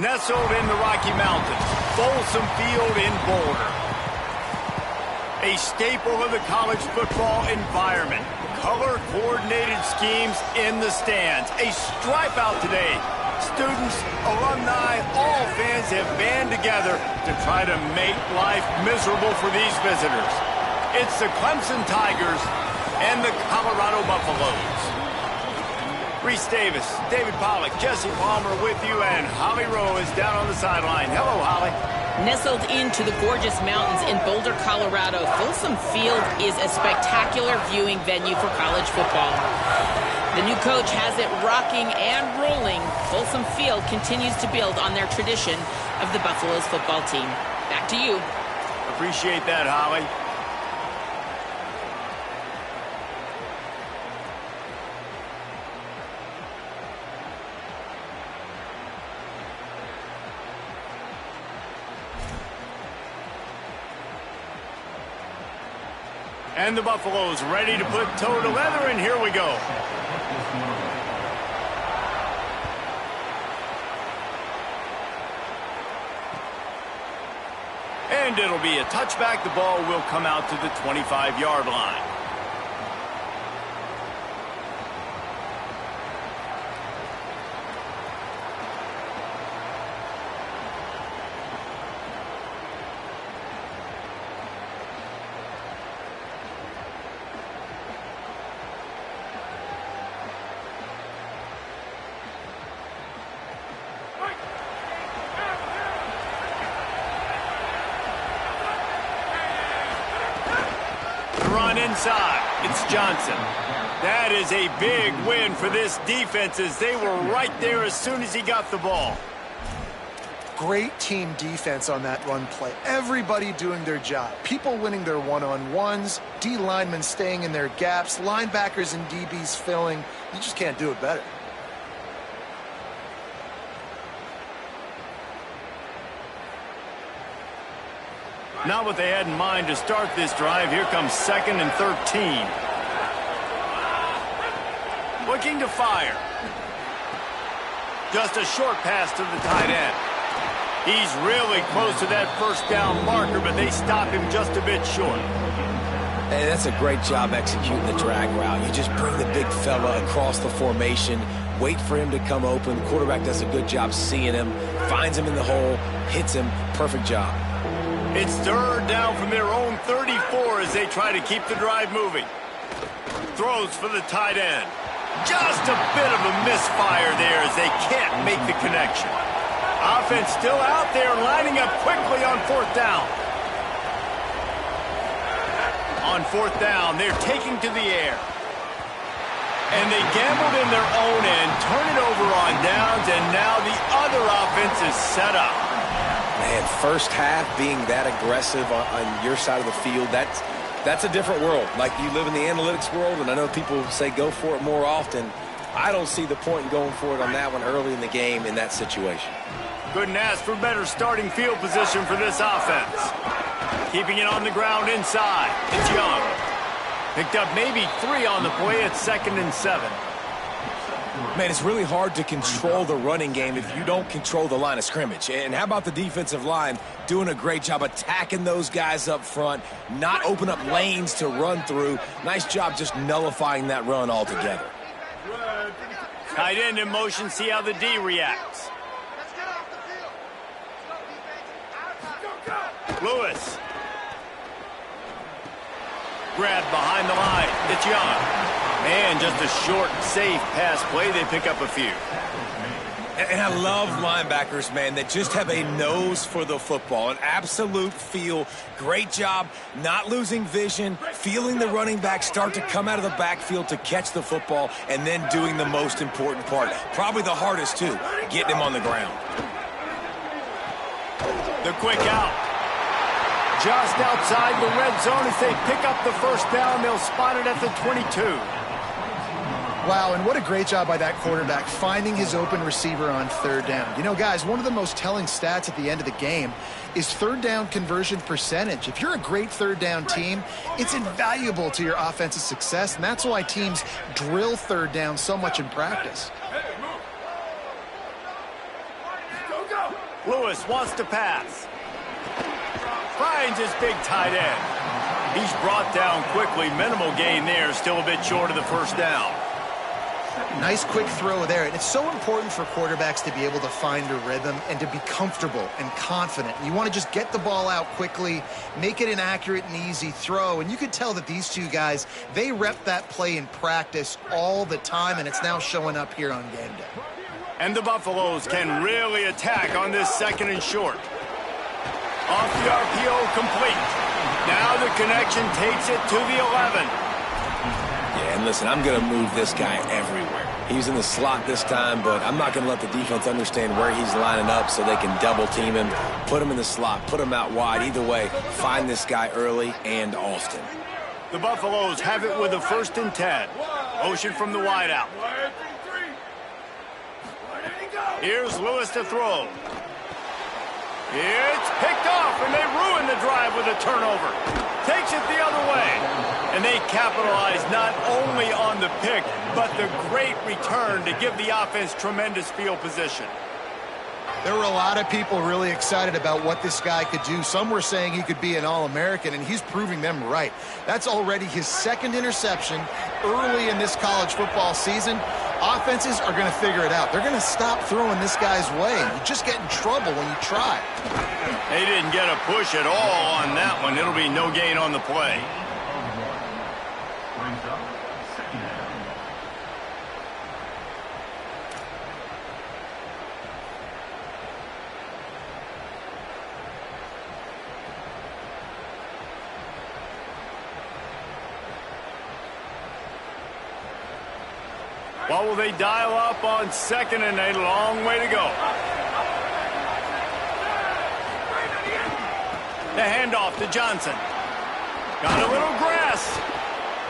Nestled in the Rocky Mountains, Folsom Field in Boulder. A staple of the college football environment. Color-coordinated schemes in the stands. A stripe out today. Students, alumni, all fans have band together to try to make life miserable for these visitors. It's the Clemson Tigers and the Colorado Buffaloes. Reese Davis, David Pollack, Jesse Palmer with you, and Holly Rowe is down on the sideline. Hello, Holly. Nestled into the gorgeous mountains in Boulder, Colorado, Folsom Field is a spectacular viewing venue for college football. The new coach has it rocking and rolling. Folsom Field continues to build on their tradition of the Buffaloes football team. Back to you. Appreciate that, Holly. And the Buffaloes ready to put toe to leather, and here we go. And it'll be a touchback. The ball will come out to the 25-yard line. Run inside. It's Johnson. That is a big win for this defense as they were right there as soon as he got the ball. Great team defense on that run play. Everybody doing their job. People winning their one-on-ones, D linemen staying in their gaps, linebackers and DBs filling. You just can't do it better. Not what they had in mind to start this drive. Here comes 2nd and 13. Looking to fire. Just a short pass to the tight end. He's really close to that first down marker, but they stop him just a bit short. Hey, that's a great job executing the drag route. You just bring the big fella across the formation, wait for him to come open. The quarterback does a good job seeing him, finds him in the hole, hits him. Perfect job. It's 3rd down from their own 34 as they try to keep the drive moving. Throws for the tight end. Just a bit of a misfire there as they can't make the connection. Offense still out there, lining up quickly on 4th down. On 4th down, they're taking to the air. And they gambled in their own end, turn it over on downs, and now the other offense is set up. Man, first half being that aggressive on your side of the field, that's a different world. Like, you live in the analytics world, and I know people say go for it more often. I don't see the point in going for it on that one early in the game in that situation. Couldn't ask for better starting field position for this offense. Keeping it on the ground inside. It's Young. Picked up maybe 3 on the play at 2nd and 7. Man, it's really hard to control the running game if you don't control the line of scrimmage. And how about the defensive line doing a great job attacking those guys up front, not open up lanes to run through. Nice job just nullifying that run altogether. Tight end in motion, see how the D reacts. Lewis. Grabbed behind the line. It's Young. And just a short, safe pass play. They pick up a few. And I love linebackers, man, that just have a nose for the football, an absolute feel. Great job not losing vision, feeling the running back start to come out of the backfield to catch the football, and then doing the most important part. Probably the hardest, too, getting him on the ground. The quick out. Just outside the red zone as they pick up the first down. They'll spot it at the 22. Wow, and what a great job by that quarterback finding his open receiver on 3rd down. You know, guys, one of the most telling stats at the end of the game is 3rd down conversion percentage. If you're a great 3rd down team, it's invaluable to your offensive success, and that's why teams drill 3rd down so much in practice. Go, go. Lewis wants to pass. Finds his big tight end. He's brought down quickly. Minimal gain there. Still a bit short of the first down. Nice quick throw there. And it's so important for quarterbacks to be able to find a rhythm and to be comfortable and confident. You want to just get the ball out quickly, make it an accurate and easy throw. And you could tell that these two guys, they rep that play in practice all the time, and it's now showing up here on game day. And the Buffaloes can really attack on this second and short. Off the RPO, complete. Now the connection takes it to the 11. Yeah, and listen, I'm going to move this guy everywhere. He's in the slot this time, but I'm not going to let the defense understand where he's lining up so they can double team him, put him in the slot, put him out wide. Either way, find this guy early and often. The Buffaloes have it with a 1st and 10. Motion from the wideout. Here's Lewis to throw. It's picked off, and they ruin the drive with a turnover. Takes it the other way. And they capitalize not only on the pick, but the great return to give the offense tremendous field position. There were a lot of people really excited about what this guy could do. Some were saying he could be an All-American, and he's proving them right. That's already his 2nd interception early in this college football season. Offenses are going to figure it out. They're going to stop throwing this guy's way. You just get in trouble when you try. They didn't get a push at all on that one. It'll be no gain on the play. What will they dial up on 2nd and a long way to go? The handoff to Johnson. Got a little grass.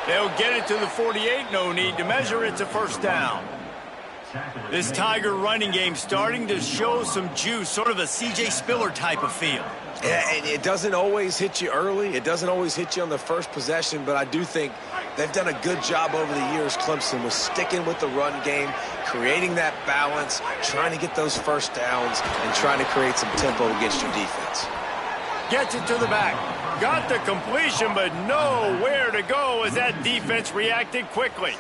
They'll get it to the 48. No need to measure. It's a 1st down. This Tiger running game starting to show some juice, sort of a C.J. Spiller type of feel. Yeah, it doesn't always hit you early. It doesn't always hit you on the first possession, but I do think they've done a good job over the years, Clemson, with sticking with the run game, creating that balance, trying to get those first downs, and trying to create some tempo against your defense. Gets it to the back. Got the completion, but nowhere to go as that defense reacted quickly.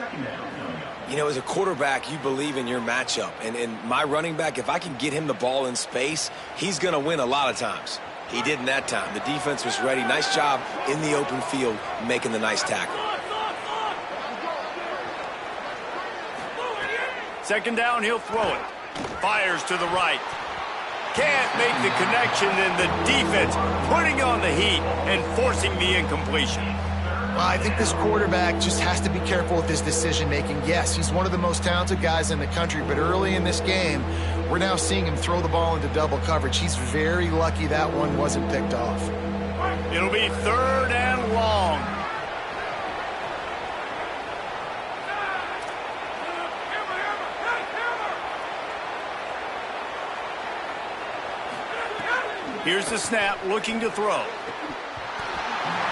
You know, as a quarterback, you believe in your matchup. And my running back, if I can get him the ball in space, he's going to win a lot of times. He didn't that time. The defense was ready. Nice job in the open field making the nice tackle. 2nd down, he'll throw it. Fires to the right. Can't make the connection, and the defense putting on the heat and forcing the incompletion. Well, I think this quarterback just has to be careful with his decision-making. Yes, he's one of the most talented guys in the country, but early in this game, we're now seeing him throw the ball into double coverage. He's very lucky that one wasn't picked off. It'll be 3rd and long. Here's the snap, looking to throw.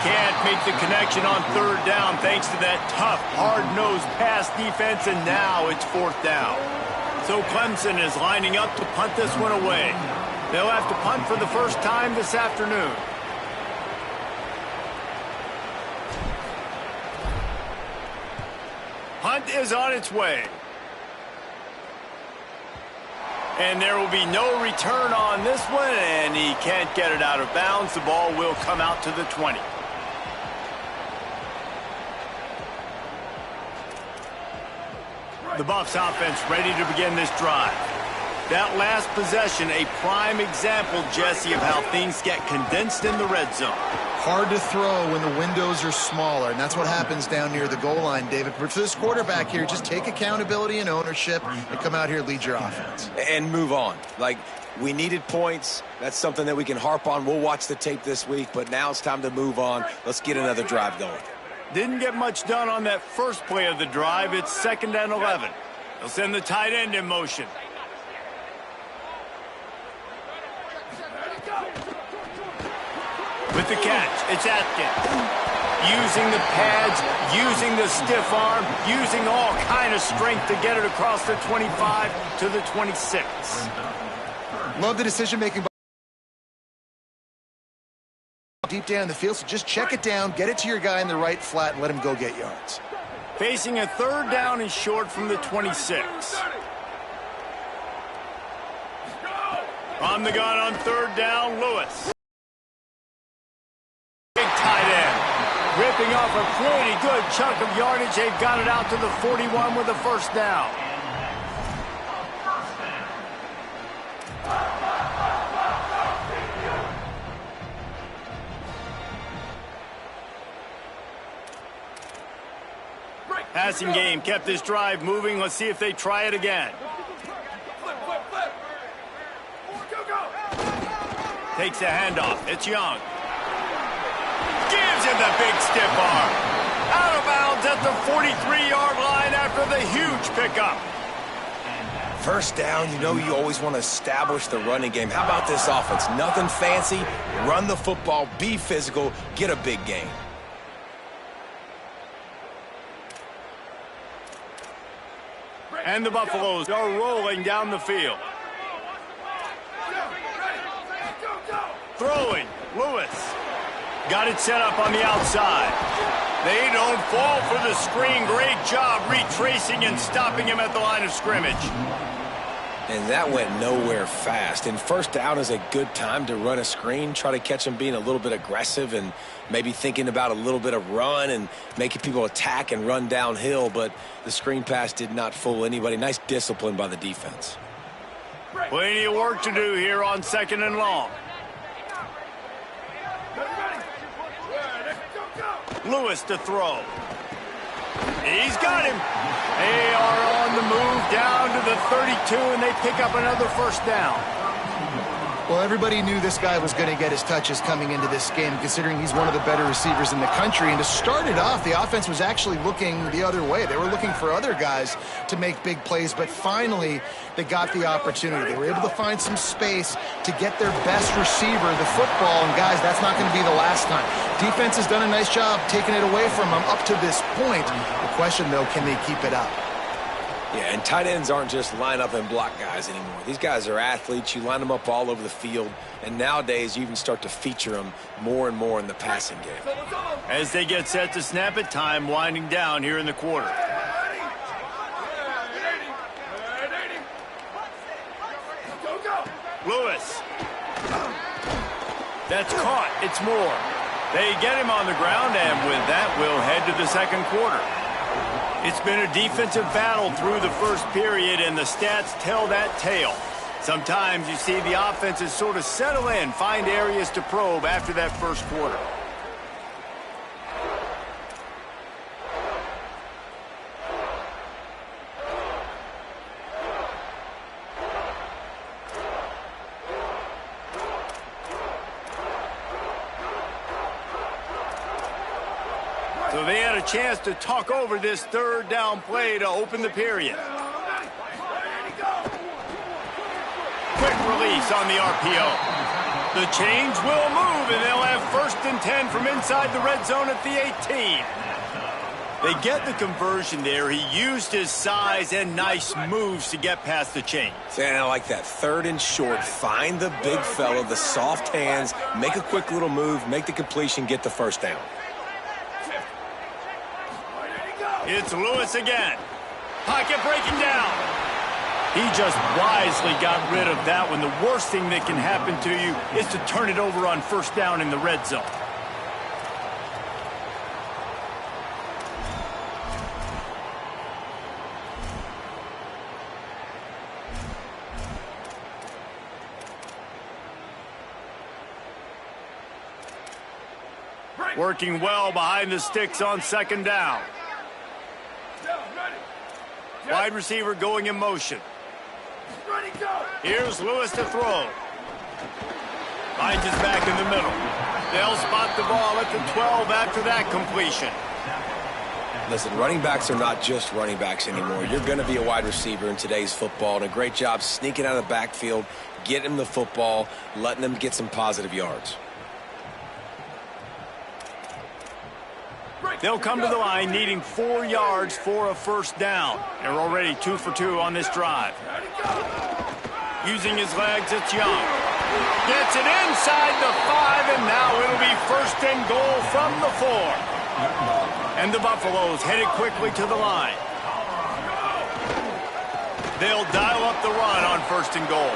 Can't make the connection on 3rd down thanks to that tough, hard-nosed pass defense, and now it's 4th down. So Clemson is lining up to punt this one away. They'll have to punt for the first time this afternoon. Punt is on its way. And there will be no return on this one, and he can't get it out of bounds. The ball will come out to the 20. The Buffs offense ready to begin this drive. That last possession, a prime example, Jesse, of how things get condensed in the red zone. Hard to throw when the windows are smaller, and that's what happens down near the goal line, David. But for this quarterback here, just take accountability and ownership and come out here and lead your offense. And move on. Like, we needed points. That's something that we can harp on. We'll watch the tape this week, but now it's time to move on. Let's get another drive going. Didn't get much done on that first play of the drive. It's 2nd and 11. They'll send the tight end in motion. With the catch, it's Atkins. Using the pads, using the stiff arm, using all kind of strength to get it across the 25 to the 26. Love the decision-making deep down the field, so just check it down, get it to your guy in the right flat, and let him go get yards. Facing a 3rd down and short from the 26. On the gun on 3rd down, Lewis. Big tight end. Ripping off a pretty good chunk of yardage. They've got it out to the 41 with a 1st down. Passing game kept this drive moving. Let's see if they try it again. Takes the handoff. It's Young. Gives him the big stiff arm. Out of bounds at the 43-yard line after the huge pickup. 1st down, you know you always want to establish the running game. How about this offense? Nothing fancy. Run the football, be physical, get a big gain. And the Buffaloes are rolling down the field. Throwing, Lewis. Got it set up on the outside. They don't fall for the screen. Great job retracing and stopping him at the line of scrimmage. And that went nowhere fast. And 1st down is a good time to run a screen. Try to catch them being a little bit aggressive and maybe thinking about a little bit of run and making people attack and run downhill. But the screen pass did not fool anybody. Nice discipline by the defense. Plenty of work to do here on 2nd and long. Lewis to throw. He's got him. They are on the move down to the 32, and they pick up another 1st down. Well, everybody knew this guy was going to get his touches coming into this game, considering he's one of the better receivers in the country. And to start it off, the offense was actually looking the other way. They were looking for other guys to make big plays, but finally they got the opportunity. They were able to find some space to get their best receiver the football. And, guys, that's not going to be the last time. Defense has done a nice job taking it away from them up to this point. The question, though, can they keep it up? Yeah, and tight ends aren't just line up and block guys anymore. These guys are athletes. You line them up all over the field. And nowadays, you even start to feature them more and more in the passing game. As they get set to snap it, time winding down here in the quarter. Lewis. That's caught. It's Moore. They get him on the ground, and with that, we'll head to the 2nd quarter. It's been a defensive battle through the 1st period, and the stats tell that tale. Sometimes you see the offenses sort of settle in, find areas to probe after that 1st quarter. So they had a chance to talk over this 3rd down play to open the period. Quick release on the RPO. The change will move, and they'll have 1st and 10 from inside the red zone at the 18. They get the conversion there. He used his size and nice moves to get past the chain. And I like that. 3rd and short. Find the big fella, the soft hands, make a quick little move, make the completion, get the 1st down. It's Lewis again. Pocket breaking down. He just wisely got rid of that one. The worst thing that can happen to you is to turn it over on 1st down in the red zone. Working well behind the sticks on 2nd down. Wide receiver going in motion. Here's Lewis to throw. Finds his back in the middle. They'll spot the ball at the 12 after that completion. Listen, running backs are not just running backs anymore. You're going to be a wide receiver in today's football, and a great job sneaking out of the backfield, getting them the football, letting them get some positive yards. They'll come to the line needing 4 yards for a 1st down. They're already 2 for 2 on this drive. Using his legs, it's Young. Gets it inside the 5, and now it'll be 1st and goal from the 4. And the Buffaloes headed quickly to the line. They'll dial up the run on 1st and goal.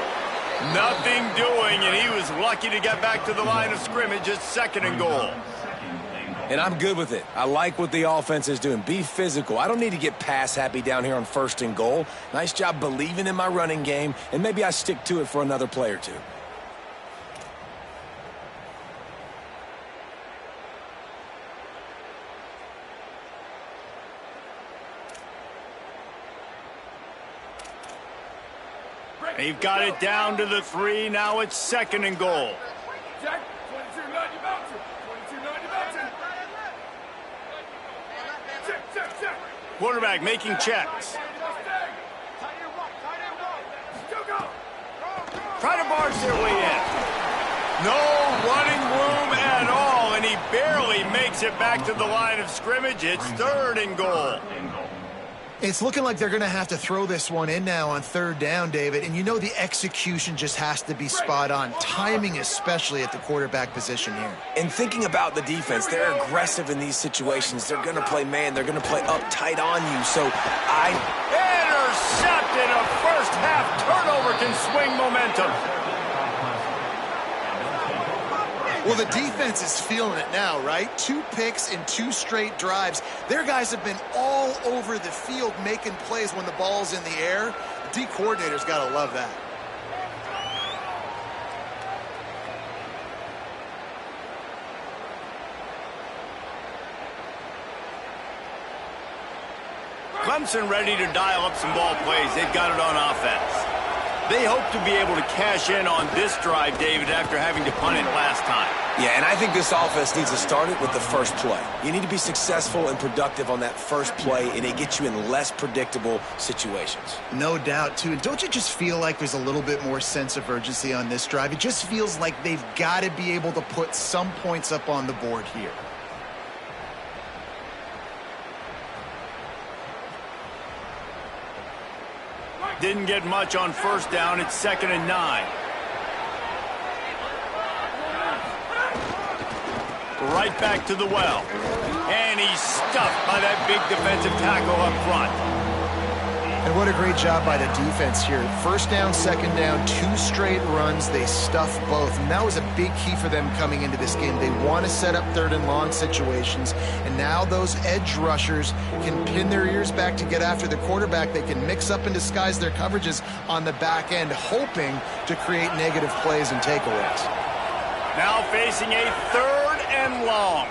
Nothing doing, and he was lucky to get back to the line of scrimmage at 2nd and goal. And I'm good with it. I like what the offense is doing. Be physical. I don't need to get pass happy down here on 1st and goal. Nice job believing in my running game, and maybe I stick to it for another play or two. They've got it down to the 3. Now it's 2nd and goal. Jack, 22, 90 mountain. 22, 90 mountain. Check. Quarterback making checks. Try to barge their way in. No running room at all, and he barely makes it back to the line of scrimmage. It's 3rd and goal. It's looking like they're going to have to throw this one in now on 3rd down, David. And you know the execution just has to be spot on. Timing especially at the quarterback position here. And thinking about the defense, they're aggressive in these situations. They're going to play man. They're going to play up tight on you. So intercepted. A first-half turnover can swing momentum. Well, the defense is feeling it now, right? 2 picks in 2 straight drives. Their guys have been all over the field making plays when the ball's in the air. The D coordinator's got to love that. Clemson ready to dial up some ball plays. They've got it on offense. They hope to be able to cash in on this drive, David, after having to punt it last time. yeah, and I think this offense needs to start it with the first play. You need to be successful and productive on that first play, and it gets you in less predictable situations. No doubt, too. And don't you just feel like there's a little bit more sense of urgency on this drive? It just feels like they've got to be able to put some points up on the board here. Didn't get much on 1st down. It's 2nd and 9. Right back to the well. And he's stuffed by that big defensive tackle up front. And what a great job by the defense here. 1st down, 2nd down, 2 straight runs. They stuffed both. And that was a big key for them coming into this game. They want to set up 3rd and long situations. And now those edge rushers can pin their ears back to get after the quarterback. They can mix up and disguise their coverages on the back end, hoping to create negative plays and takeaways. Now facing a 3rd and long.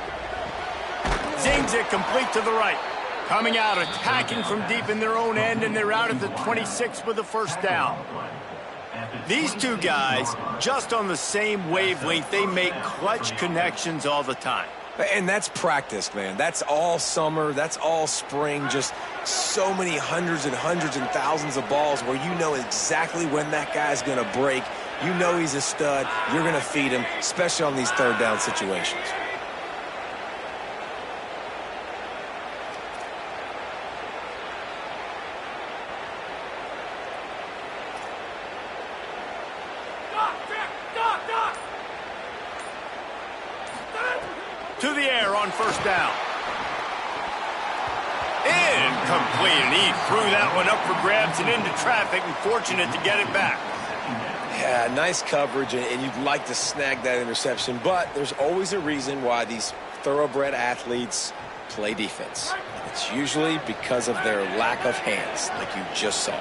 Zings it complete to the right. Coming out, attacking from deep in their own end, and they're out at the 26 with the 1st down. These two guys, just on the same wavelength, they make clutch connections all the time. And that's practice, man. That's all summer. That's all spring. Just so many hundreds and thousands of balls where you know exactly when that guy's going to break. You know he's a stud. You're going to feed him, especially on these 3rd down situations. To the air on 1st down. Incomplete, and he threw that one up for grabs and into traffic, and fortunate to get it back. Yeah, nice coverage, and you'd like to snag that interception, but there's always a reason why these thoroughbred athletes play defense. It's usually because of their lack of hands, like you just saw.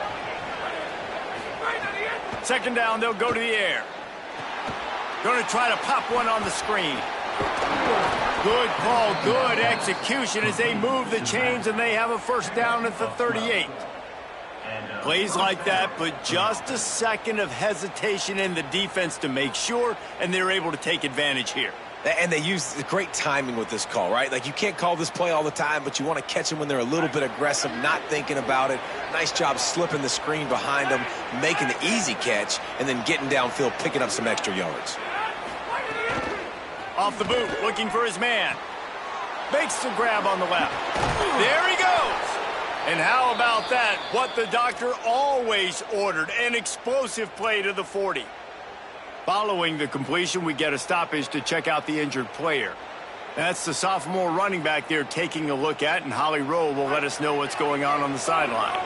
2nd down, they'll go to the air. Going to try to pop one on the screen. Good call, good execution as they move the chains, and they have a 1st down at the 38. Plays like that, but just a second of hesitation in the defense to make sure, and they're able to take advantage here. And they use the great timing with this call, right? Like, you can't call this play all the time, but you want to catch them when they're a little bit aggressive, not thinking about it. Nice job slipping the screen behind them, making the easy catch, and then getting downfield, picking up some extra yards. Off the boot, looking for his man. Makes the grab on the left. There he goes. And how about that? What the doctor always ordered, an explosive play to the 40. Following the completion, we get a stoppage to check out the injured player. That's the sophomore running back there taking a look at, and Holly Rowe will let us know what's going on the sideline.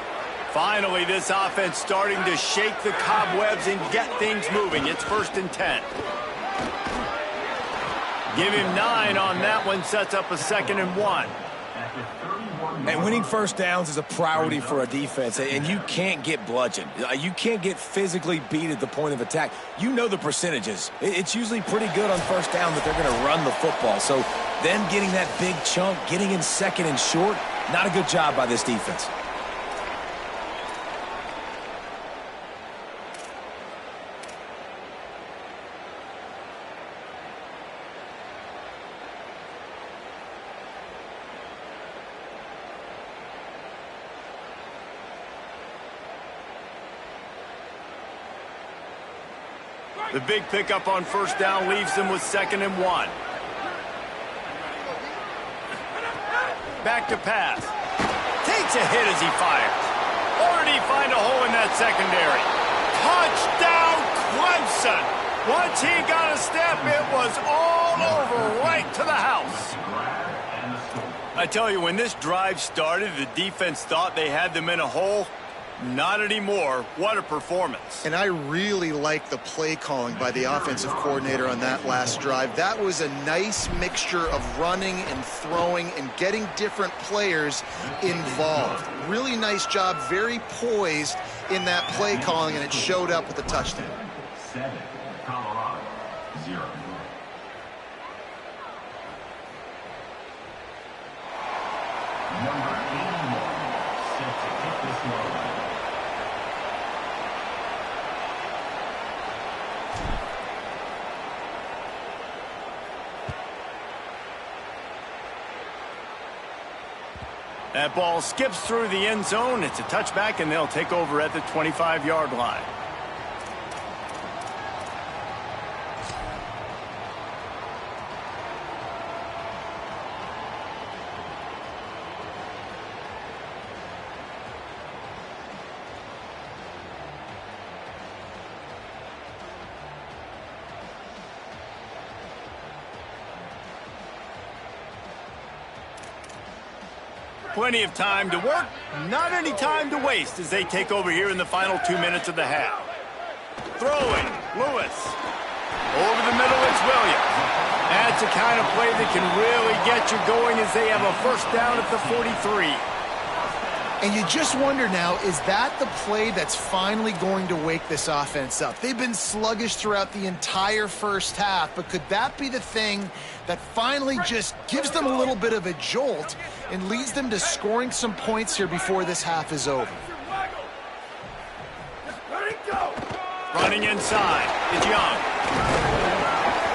Finally, this offense starting to shake the cobwebs and get things moving. It's 1st and 10. Give him 9 on that one, sets up a 2nd and 1. And winning first downs is a priority for a defense, and you can't get bludgeoned. You can't get physically beat at the point of attack. You know the percentages. It's usually pretty good on first down that they're going to run the football. So then getting that big chunk, getting in 2nd and short, not a good job by this defense. The big pickup on first down leaves them with 2nd and 1. Back to pass. Takes a hit as he fires. Or did he find a hole in that secondary? Touchdown, Clemson! Once he got a step, it was all over right to the house. I tell you, when this drive started, the defense thought they had them in a hole. Not anymore. What a performance. And I really like the play calling by the offensive coordinator on that last drive. That was a nice mixture of running and throwing and getting different players involved. Really nice job, very poised in that play calling, and it showed up with a touchdown. 7, Colorado, 0. Number 81, set to kick this one. That ball skips through the end zone. It's a touchback, and they'll take over at the 25-yard line. Plenty of time to work, not any time to waste as they take over here in the final 2 minutes of the half. Throwing, Lewis. Over the middle, it's Williams. That's the kind of play that can really get you going as they have a first down at the 43. And you just wonder now, is that the play that's finally going to wake this offense up? They've been sluggish throughout the entire first half, but could that be the thing that finally just gives them a little bit of a jolt and leads them to scoring some points here before this half is over? Running inside, it's Young.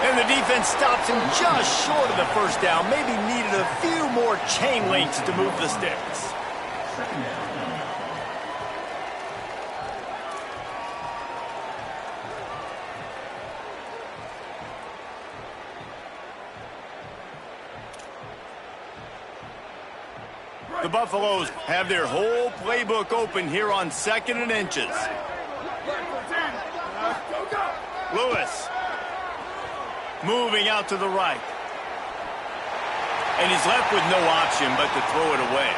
And the defense stops him just short of the first down. Maybe needed a few more chain links to move the sticks. The Buffaloes have their whole playbook open here on 2nd and inches. Lewis moving out to the right. And he's left with no option but to throw it away.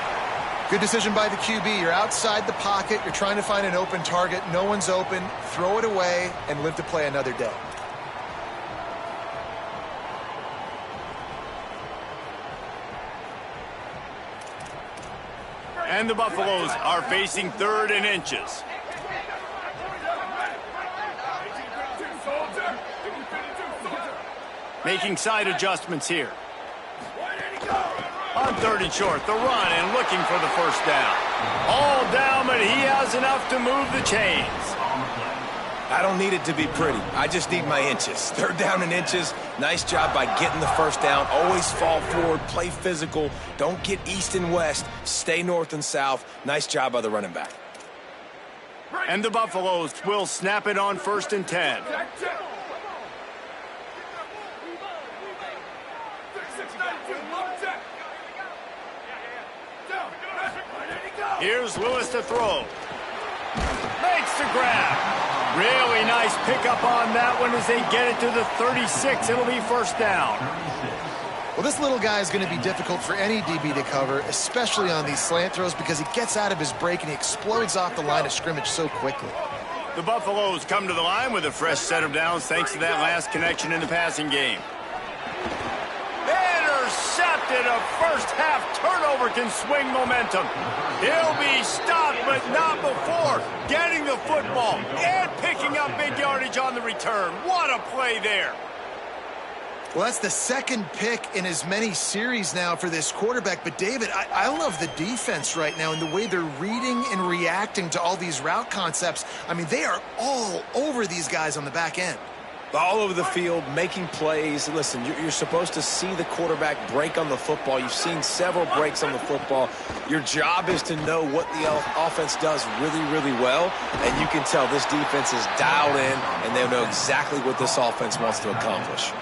Good decision by the QB. You're outside the pocket. You're trying to find an open target. No one's open. Throw it away and live to play another day. And the Buffaloes are facing 3rd and inches. Making side adjustments here. On 3rd and short, the run and looking for the first down. All down, but he has enough to move the chains. I don't need it to be pretty. I just need my inches. 3rd down and inches. Nice job by getting the first down. Always fall forward, play physical. Don't get east and west. Stay north and south. Nice job by the running back. And the Buffaloes will snap it on 1st and 10. Here's Lewis to throw. Makes the grab. Really nice pickup on that one as they get it to the 36. It'll be first down. Well, this little guy is going to be difficult for any DB to cover, especially on these slant throws, because he gets out of his break and he explodes off the line of scrimmage so quickly. The Buffaloes come to the line with a fresh set of downs thanks to that last connection in the passing game. Intercepted. A first-half turnover can swing momentum. He'll be stopped, but not before getting the football and picking up big yardage on the return. What a play there. Well, that's the second pick in as many series now for this quarterback. But, David, I love the defense right now and the way they're reading and reacting to all these route concepts. I mean, they are all over these guys on the back end. All over the field, making plays. Listen, you're supposed to see the quarterback break on the football. You've seen several breaks on the football. Your job is to know what the offense does really, really well. And you can tell this defense is dialed in, and they know exactly what this offense wants to accomplish.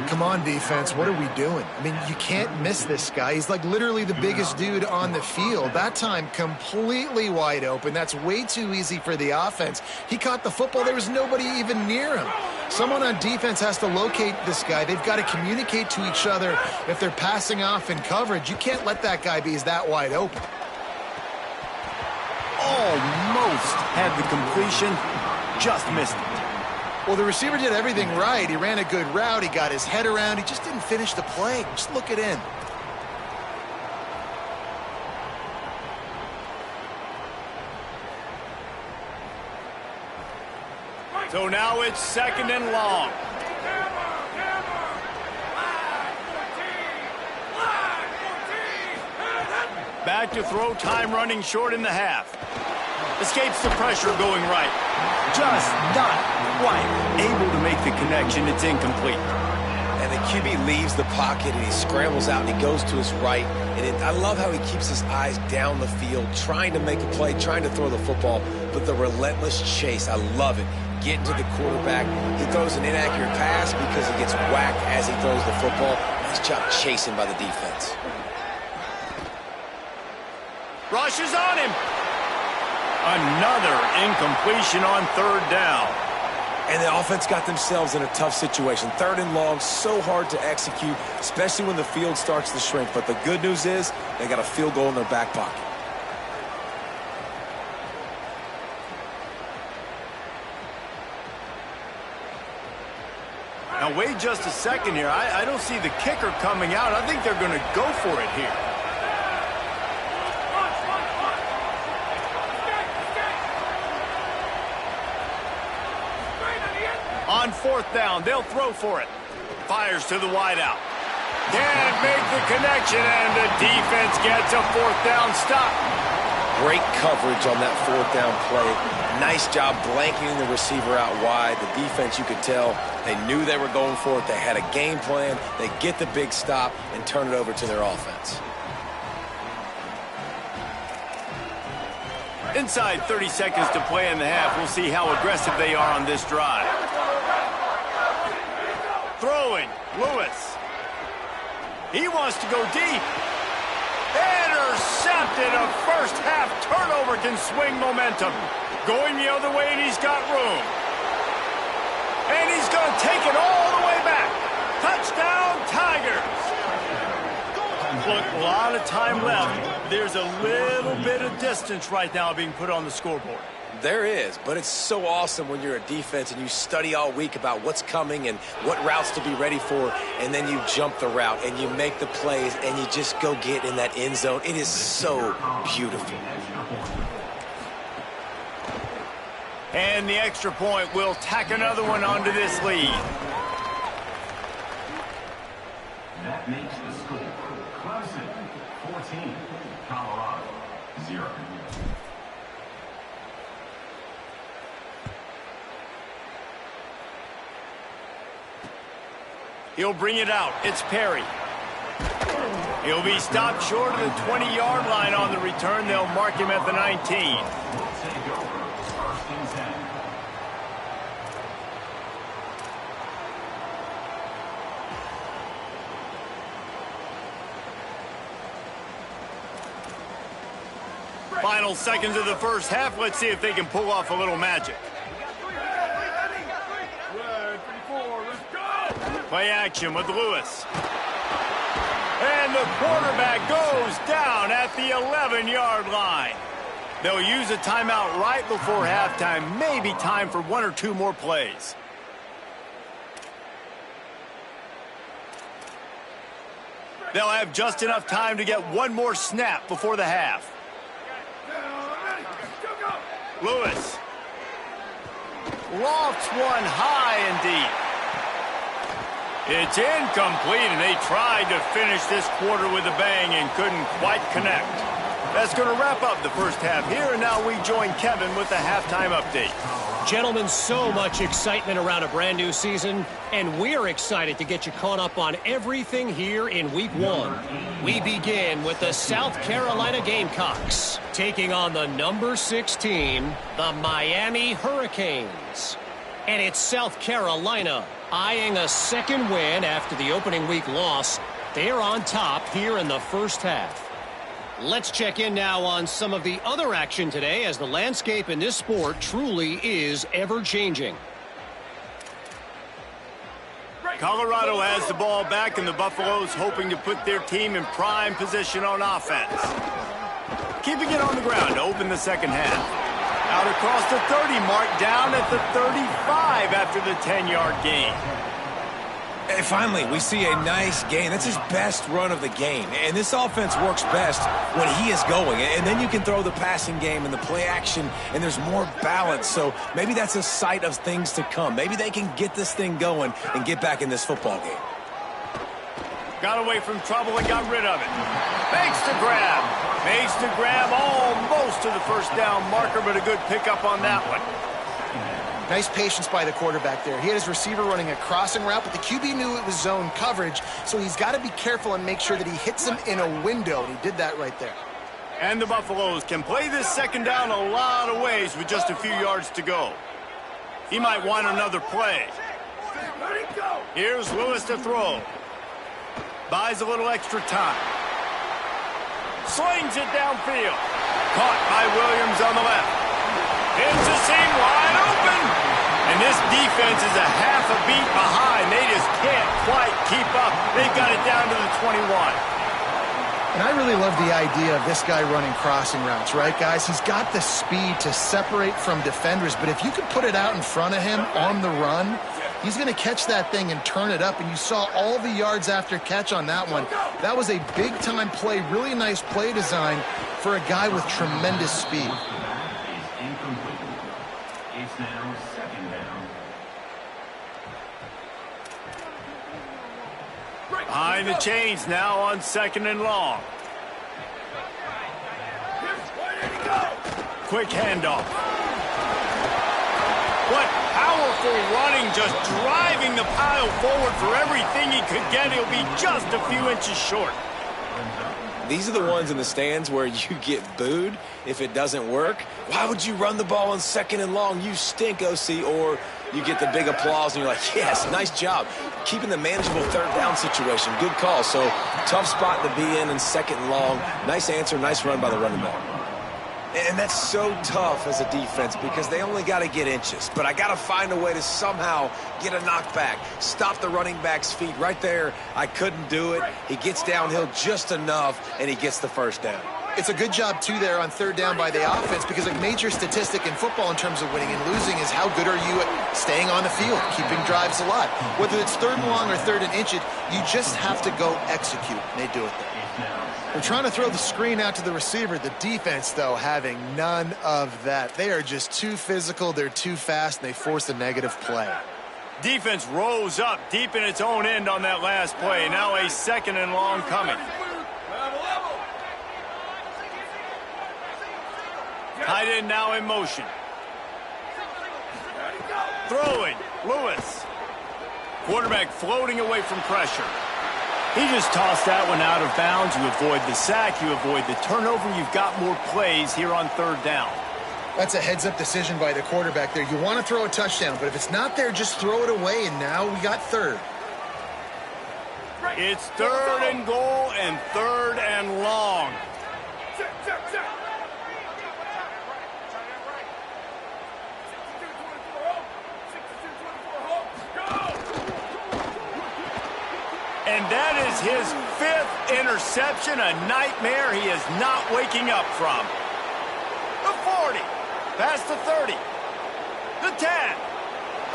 Come on, defense. What are we doing? I mean, you can't miss this guy. He's like literally the biggest dude on the field. That time, completely wide open. That's way too easy for the offense. He caught the football. There was nobody even near him. Someone on defense has to locate this guy. They've got to communicate to each other if they're passing off in coverage. You can't let that guy be that wide open. Almost had the completion. Just missed it. Well, the receiver did everything right. He ran a good route. He got his head around. He just didn't finish the play. Just look it in. So now it's second and long. Back to throw, time running short in the half. Escapes the pressure going right. Just not quite able to make the connection. It's incomplete. And the QB leaves the pocket and he scrambles out and he goes to his right. And I love how he keeps his eyes down the field, trying to make a play, trying to throw the football, but the relentless chase, I love it. Getting to the quarterback. He throws an inaccurate pass because he gets whacked as he throws the football. Nice job chasing by the defense. Rushes on him. Another incompletion on third down. And the offense got themselves in a tough situation. Third and long, so hard to execute, especially when the field starts to shrink. But the good news is they got a field goal in their back pocket. Now, wait just a second here. I don't see the kicker coming out. I think they're going to go for it here. On fourth down, they'll throw for it. Fires to the wideout. Can't make the connection, and the defense gets a fourth down stop. Great coverage on that fourth down play. Nice job blanketing the receiver out wide. The defense, you could tell, they knew they were going for it. They had a game plan. They get the big stop and turn it over to their offense. Inside 30 seconds to play in the half. We'll see how aggressive they are on this drive. Throwing, Lewis. He wants to go deep. Intercepted. A first-half turnover can swing momentum. Going the other way, and he's got room. And he's going to take it all the way back. Touchdown, Tigers. Look, a lot of time left. There's a little bit of distance right now being put on the scoreboard. There is, but it's so awesome when you're a defense and you study all week about what's coming and what routes to be ready for, and then you jump the route and you make the plays and you just go get in that end zone. It is so beautiful. And the extra point will tack another one onto this lead. That makes the score Clemson 14, Colorado 0. He'll bring it out. It's Perry. He'll be stopped short of the 20-yard line on the return. They'll mark him at the 19. Take over first and 10. Final seconds of the first half. Let's see if they can pull off a little magic. Play action with Lewis. And the quarterback goes down at the 11-yard line. They'll use a timeout right before halftime. Maybe time for one or two more plays. They'll have just enough time to get one more snap before the half. Lewis lofts one high and deep. It's incomplete, and they tried to finish this quarter with a bang and couldn't quite connect. That's going to wrap up the first half here, and now we join Kevin with the halftime update. Gentlemen, so much excitement around a brand new season, and we're excited to get you caught up on everything here in Week 1. We begin with the South Carolina Gamecocks taking on the number 6 team, the Miami Hurricanes. And it's South Carolina eyeing a second win after the opening week loss. They're on top here in the first half. Let's check in now on some of the other action today, as the landscape in this sport truly is ever-changing. Colorado has the ball back, and the Buffaloes hoping to put their team in prime position on offense. Keeping it on the ground to open the second half. Out across the 30 mark, down at the 35 after the 10-yard gain. And finally, we see a nice gain. That's his best run of the game. And this offense works best when he is going. And then you can throw the passing game and the play action, and there's more balance. So maybe that's a sight of things to come. Maybe they can get this thing going and get back in this football game. Got away from trouble and got rid of it. Makes the grab. Makes the grab almost to the first down marker, but a good pickup on that one. Nice patience by the quarterback there. He had his receiver running a crossing route, but the QB knew it was zone coverage, so he's got to be careful and make sure that he hits him in a window, and he did that right there. And the Buffaloes can play this second down a lot of ways with just a few yards to go. He might want another play. Here's Lewis to throw. Buys a little extra time. Slings it downfield. Caught by Williams on the left. It's a seam wide open. And this defense is a half a beat behind. They just can't quite keep up. They've got it down to the 21. And I really love the idea of this guy running crossing routes, right, guys? He's got the speed to separate from defenders, but if you could put it out in front of him on the run, he's going to catch that thing and turn it up, and you saw all the yards after catch on that one. That was a big-time play, really nice play design for a guy with tremendous speed. It's now second down. Behind the chains now on second and long. Quick handoff. What powerful running, just driving the pile forward for everything he could get. He'll be just a few inches short. These are the ones in the stands where you get booed if it doesn't work. Why would you run the ball on second and long? You stink, OC. Or you get the big applause and you're like, yes, nice job. Keeping the manageable third down situation. Good call. So tough spot to be in second and long. Nice answer, nice run by the running back. And that's so tough as a defense because they only got to get inches. But I got to find a way to somehow get a knockback, stop the running back's feet right there. I couldn't do it. He gets downhill just enough, and he gets the first down. It's a good job, too, there on third down by the offense because a major statistic in football in terms of winning and losing is how good are you at staying on the field, keeping drives alive. Whether it's third and long or third and inch, you just have to go execute, and they do it there. They're trying to throw the screen out to the receiver. The defense, though, having none of that. They are just too physical, they're too fast, and they force a negative play. Defense rose up deep in its own end on that last play. Now a second and long coming. Tight end now in motion. Throwing, Lewis. Quarterback floating away from pressure. He just tossed that one out of bounds. You avoid the sack, you avoid the turnover. You've got more plays here on third down. That's a heads-up decision by the quarterback there. You want to throw a touchdown, but if it's not there, just throw it away, and now we got third. It's third and goal and third and long. is his 5th interception, a nightmare he is not waking up from. The 40, past the 30, the 10,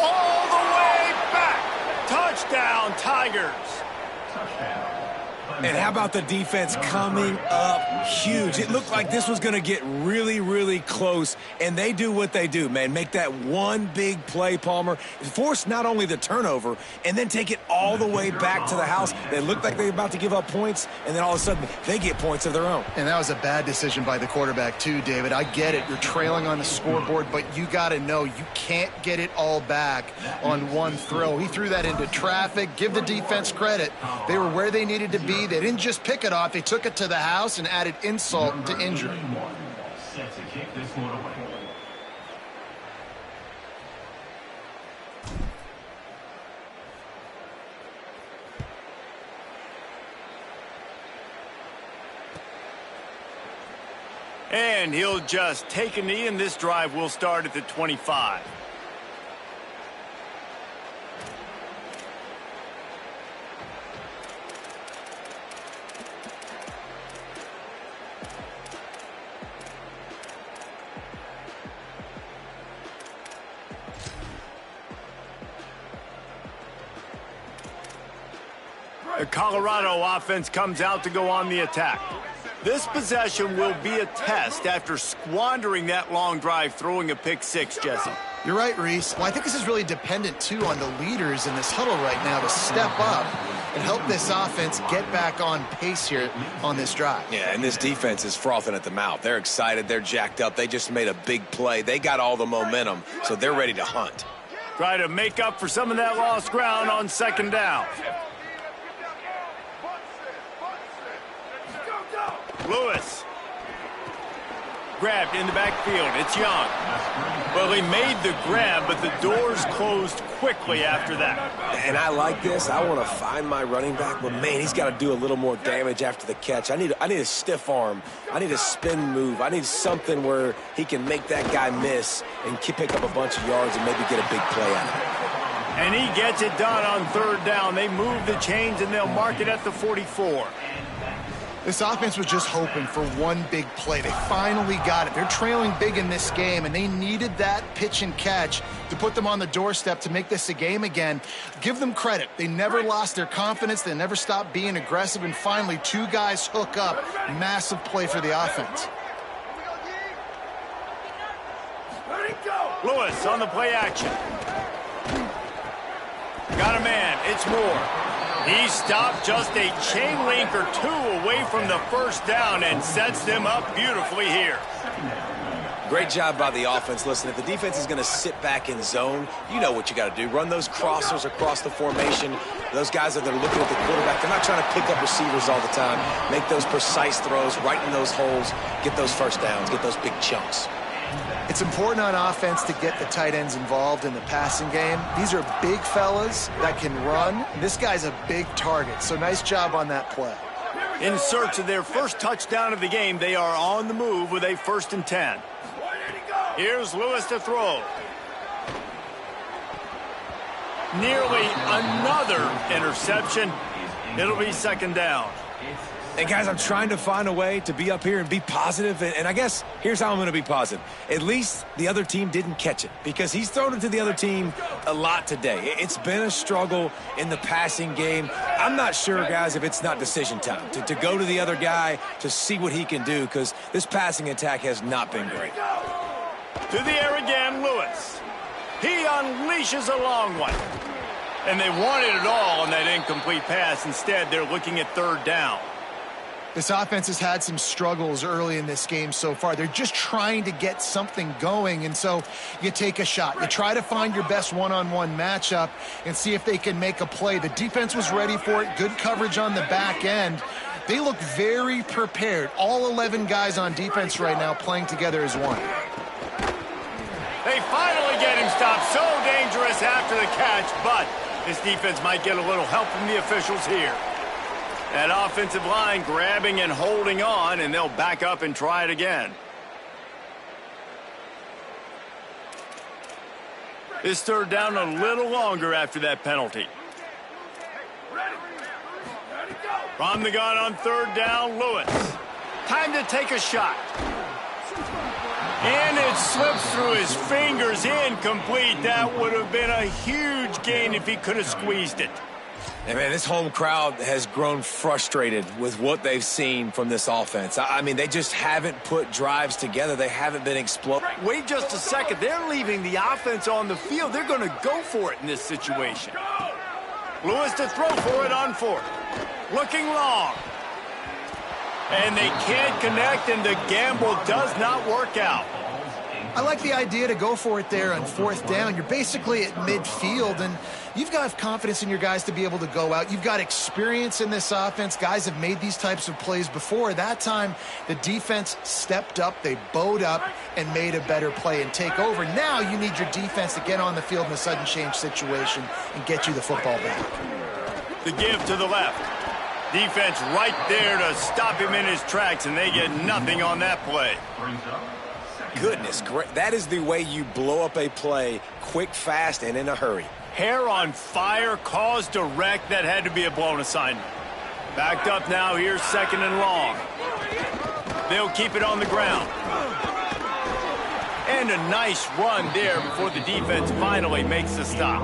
all the way back. Touchdown, Tigers. Touchdown. And how about the defense coming up huge? It looked like this was going to get really, really close, and they do what they do, man. Make that one big play, Palmer. Force not only the turnover, and then take it all the way back to the house. They looked like they were about to give up points, and then all of a sudden, they get points of their own. And that was a bad decision by the quarterback, too, David. I get it. You're trailing on the scoreboard, but you got to know you can't get it all back on one throw. He threw that into traffic. Give the defense credit. They were where they needed to be. They didn't just pick it off. They took it to the house and added insult to injury. Set to kick this one away. And he'll just take a knee, and this drive will start at the 25. The Colorado offense comes out to go on the attack. This possession will be a test after squandering that long drive, throwing a pick six, Jesse. You're right, Reese. Well, I think this is really dependent, too, on the leaders in this huddle right now to step up and help this offense get back on pace here on this drive. Yeah, and this defense is frothing at the mouth. They're excited. They're jacked up. They just made a big play. They got all the momentum, so they're ready to hunt. Try to make up for some of that lost ground on second down. Lewis. Grabbed in the backfield. It's Young. Well, he made the grab, but the doors closed quickly after that. And I like this. I want to find my running back, but, man, he's got to do a little more damage after the catch. I need a stiff arm. I need a spin move. I need something where he can make that guy miss and pick up a bunch of yards and maybe get a big play out of it. And he gets it done on third down. They move the chains, and they'll mark it at the 44. This offense was just hoping for one big play. They finally got it. They're trailing big in this game, and they needed that pitch and catch to put them on the doorstep to make this a game again. Give them credit. They never lost their confidence. They never stopped being aggressive, and finally, two guys hook up. Massive play for the offense. Lewis on the play action. Got a man. It's Moore. He stopped just a chain link or two away from the first down and sets them up beautifully here. Great job by the offense. Listen, if the defense is going to sit back in zone, you know what you got to do. Run those crossers across the formation. Those guys that are looking at the quarterback, they're not trying to pick up receivers all the time. Make those precise throws, right in those holes, get those first downs, get those big chunks. It's important on offense to get the tight ends involved in the passing game. These are big fellas that can run. This guy's a big target, so nice job on that play. In search of their first touchdown of the game, they are on the move with a 1st and 10. Here's Lewis to throw. Nearly another interception. It'll be second down. And, guys, I'm trying to find a way to be up here and be positive. And I guess here's how I'm going to be positive. At least the other team didn't catch it because he's thrown it to the other team a lot today. It's been a struggle in the passing game. I'm not sure, guys, if it's not decision time to go to the other guy to see what he can do because this passing attack has not been great. To the air again, Lewis. He unleashes a long one. And they wanted it all on that incomplete pass. Instead, they're looking at third down. This offense has had some struggles early in this game so far. They're just trying to get something going, and so you take a shot. You try to find your best one-on-one matchup and see if they can make a play. The defense was ready for it. Good coverage on the back end. They look very prepared. All 11 guys on defense right now playing together as one. They finally get him stopped. So dangerous after the catch, but this defense might get a little help from the officials here. That offensive line grabbing and holding on, and they'll back up and try it again. This third down a little longer after that penalty. Ready, go. From the gun on third down, Lewis. Time to take a shot. And it slips through his fingers, incomplete. That would have been a huge gain if he could have squeezed it. And man, this home crowd has grown frustrated with what they've seen from this offense. I mean, they just haven't put drives together. They haven't been explosive. Wait just a second. They're leaving the offense on the field. They're going to go for it in this situation. Lewis to throw for it on fourth. Looking long. And they can't connect, and the gamble does not work out. I like the idea to go for it there on fourth down. You're basically at midfield, and you've got confidence in your guys to be able to go out. You've got experience in this offense. Guys have made these types of plays before. That time, the defense stepped up. They bowed up and made a better play and take over. Now you need your defense to get on the field in a sudden change situation and get you the football back. The give to the left. Defense right there to stop him in his tracks, and they get nothing on that play. Goodness, great. That is the way you blow up a play quick, fast, and in a hurry. Hair on fire, cause direct. That had to be a blown assignment. Backed up now. Here's second and long. They'll keep it on the ground. And a nice run there before the defense finally makes the stop.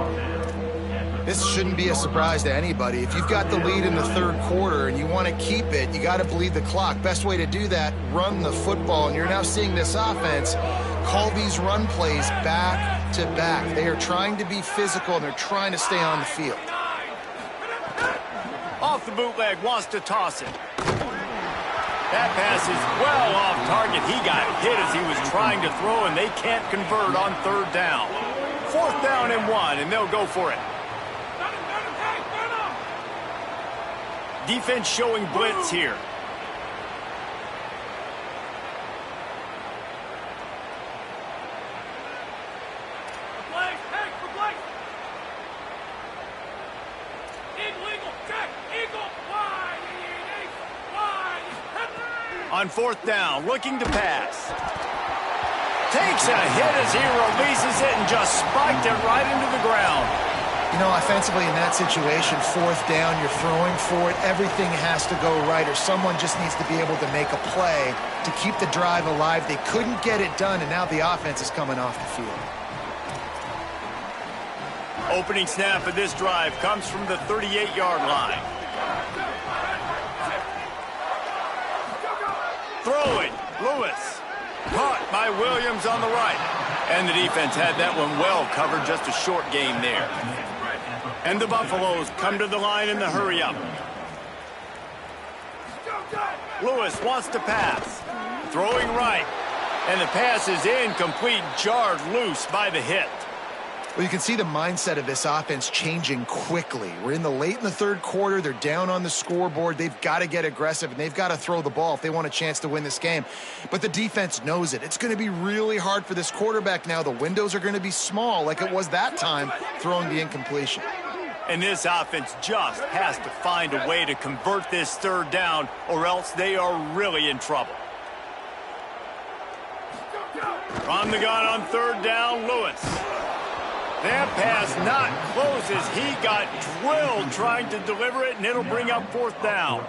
This shouldn't be a surprise to anybody. If you've got the lead in the third quarter and you want to keep it, you got to bleed the clock. Best way to do that, run the football. And you're now seeing this offense call these run plays back to back. They are trying to be physical, and they're trying to stay on the field. Off the bootleg, wants to toss it. That pass is well off target. He got hit as he was trying to throw, and they can't convert on third down. Fourth down and 1, and they'll go for it. Defense showing blitz here. On fourth down, looking to pass. Takes a hit as he releases it and just spiked it right into the ground. You know, offensively in that situation, fourth down, you're throwing for it. Everything has to go right, or someone just needs to be able to make a play to keep the drive alive. They couldn't get it done, and now the offense is coming off the field. Opening snap of this drive comes from the 38-yard line. Throwing, Lewis. Caught by Williams on the right. And the defense had that one well covered, just a short gain there. And the Buffaloes come to the line in the hurry-up. Lewis wants to pass. Throwing right. And the pass is incomplete, jarred loose by the hit. Well, you can see the mindset of this offense changing quickly. We're in the third quarter. They're down on the scoreboard. They've got to get aggressive, and they've got to throw the ball if they want a chance to win this game. But the defense knows it. It's going to be really hard for this quarterback now. The windows are going to be small like it was that time throwing the incompletion. And this offense just has to find a way to convert this third down, or else they are really in trouble. From the gun on third down, Lewis. That pass not close as he got drilled trying to deliver it, and it'll bring up fourth down.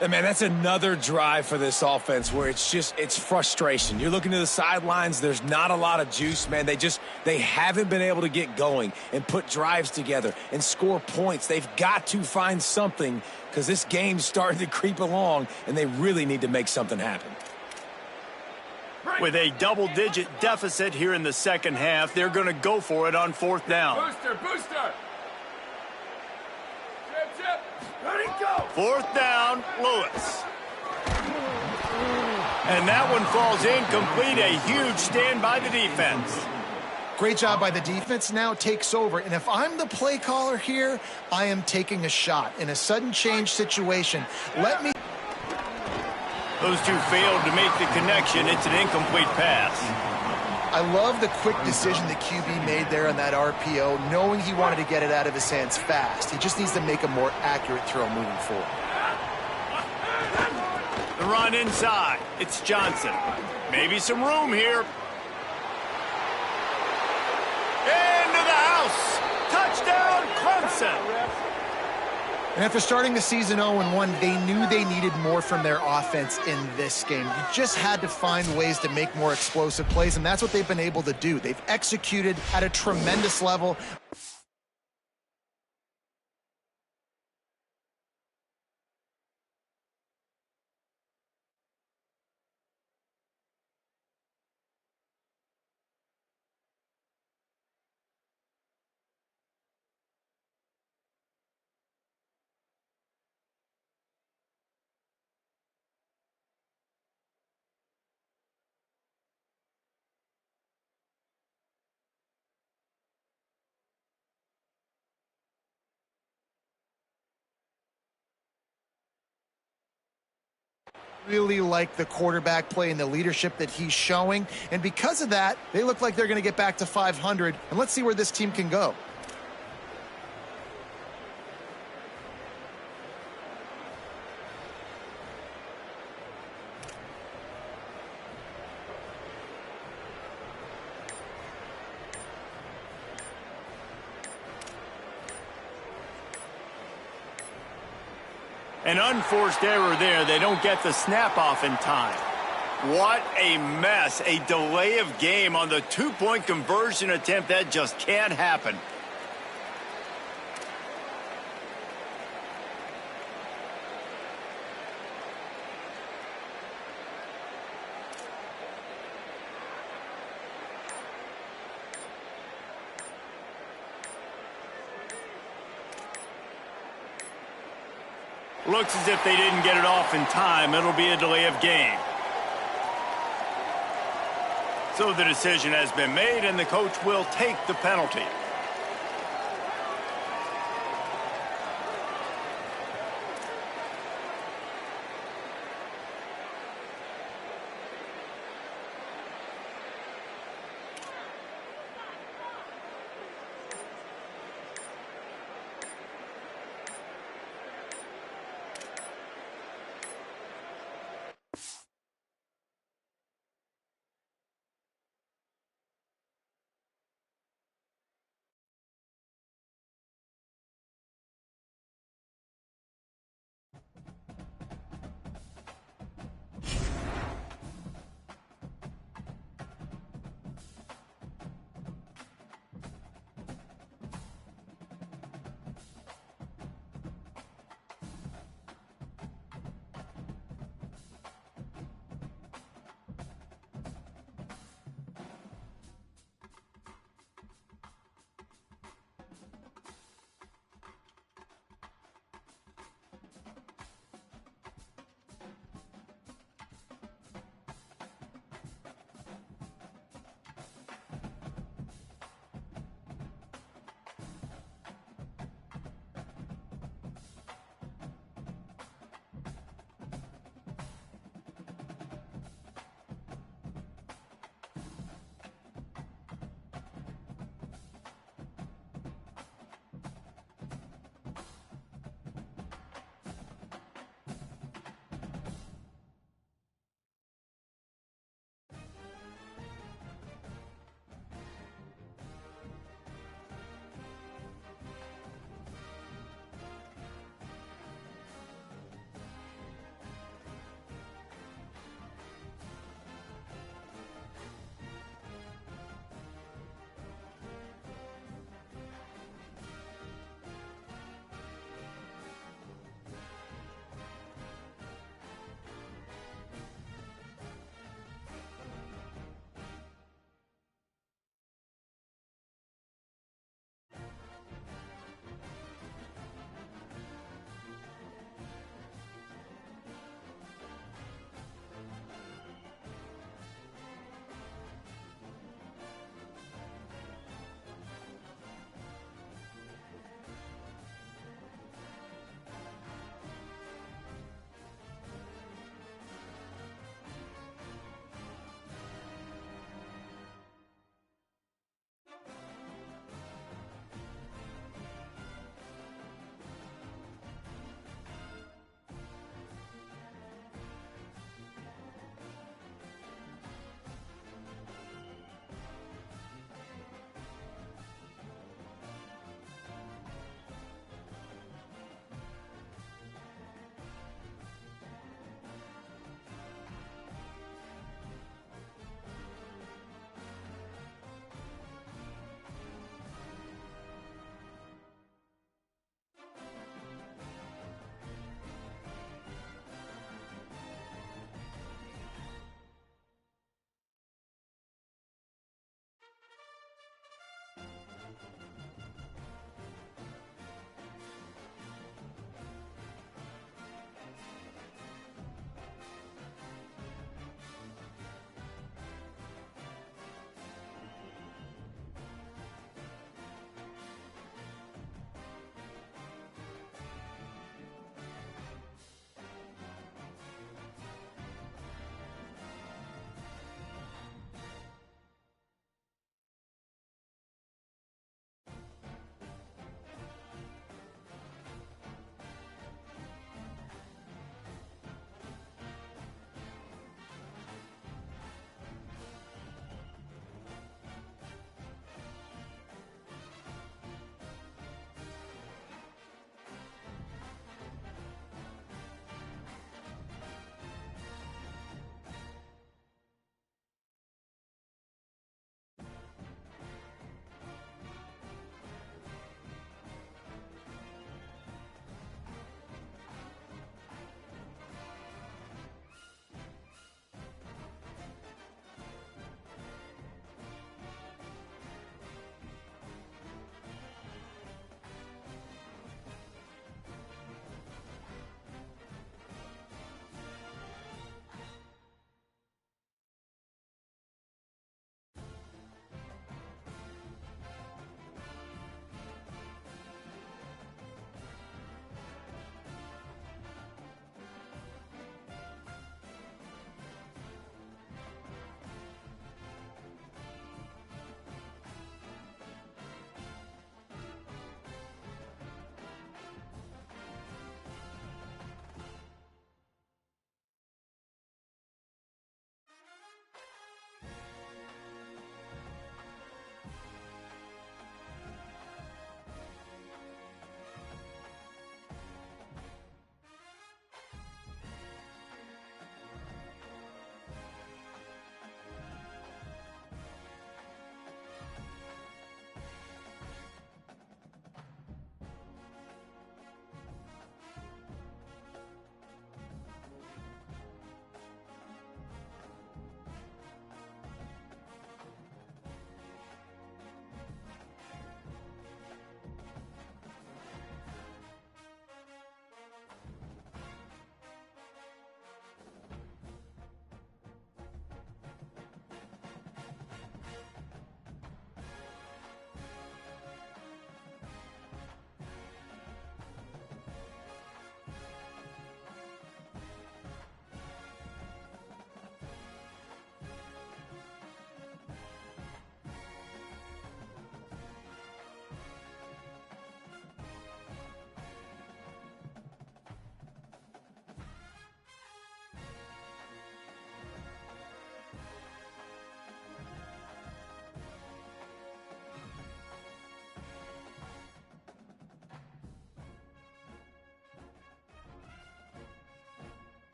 And man, that's another drive for this offense where it's frustration. You're looking to the sidelines. There's not a lot of juice, man. They haven't been able to get going and put drives together and score points. They've got to find something because this game's starting to creep along, and they really need to make something happen. With a double-digit deficit here in the second half, they're going to go for it on fourth down. Booster. Chip. Ready, go. Fourth down, Lewis. And that one falls incomplete. A huge stand by the defense. Great job by the defense. Now takes over. And if I'm the play caller here, I am taking a shot. In a sudden change situation, let me... Those two failed to make the connection. It's an incomplete pass. I love the quick decision the QB made there on that RPO, knowing he wanted to get it out of his hands fast. He just needs to make a more accurate throw moving forward. The run inside. It's Johnson. Maybe some room here. Into the house. Touchdown, Clemson. And after starting the season 0-1, they knew they needed more from their offense in this game. You just had to find ways to make more explosive plays, and that's what they've been able to do. They've executed at a tremendous level. Really like the quarterback play and the leadership that he's showing. And because of that, they look like they're going to get back to 500. And let's see where this team can go. An unforced error there. They don't get the snap off in time. What a mess. A delay of game on the two-point conversion attempt. That just can't happen. Looks as if they didn't get it off in time. It'll be a delay of game. So the decision has been made, and the coach will take the penalty.